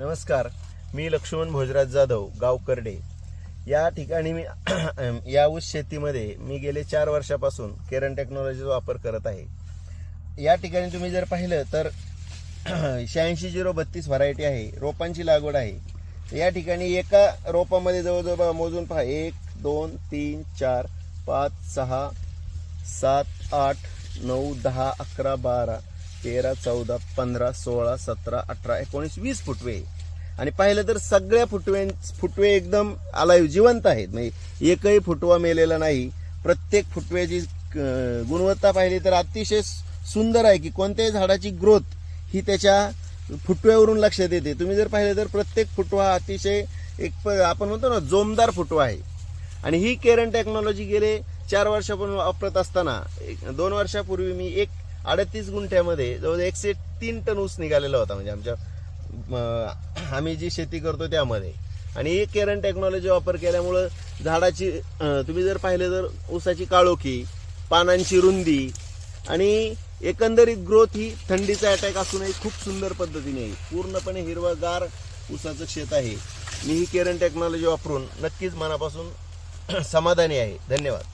नमस्कार, मी लक्ष्मण भोजराज जाधव, गाव करडे या ठिकाणी मी या ऊस शेतीमध्ये मी गेले 4 वर्षापासून केरन टेक्नॉलॉजीचा वापर करत आहे। या ठिकाणी तुम्ही जर पाहिलं तर 86-032 व्हरायटी आहे, रोपांची लागवड आहे। या ठिकाणी एका रोपामध्ये जवळजवळ मोजून पहा 1 2 3 4 5 6 7 8 9 10 11 12 13 14 15 16 17 18 19 20 फुटवे आणि पाहिलं तर सगळ्या फुटवे एकदम अलाइव जिवंत आहेत। म्हणजे एकही फुटवा मेलेला नाही। प्रत्येक फुटव्याची गुणवत्ता पाहिली तर अतिशय सुंदर आहे की कोणत्याही झाडाची ग्रोथ ही त्याच्या फुटव्यावरून लक्षात येते। तुम्ही जर पाहिलं तर प्रत्येक फुटवा अतिशय आपण म्हणतो ना जोमदार फुटवा आहे। आणि ही केरन टेक्नॉलॉजी गेले 4 वर्षापासून वापरत असताना 2 वर्षापूर्वी मी 38 गुंठ्यामध्ये जवळ 103 टन ऊस निघालेला होता, म्हणजे आमच्या आम्ही जी शेती करतो त्यामध्ये। आणि ही केरन टेक्नॉलॉजी वापर केल्यामुळे झाडाची तुम्ही जर पाहिले तर ऊसाची काळोखी, पानांची रुंदी आणि एकंदरीत ग्रोथ ही थंडीचा अटॅक असूनही खूप सुंदर पद्धतीने आहे। पूर्णपणे हिरवगार ऊसाचं शेत आहे। मी ही केरन टेक्नॉलॉजी वापरून नक्कीच मनापासून समाधानी आहे। धन्यवाद।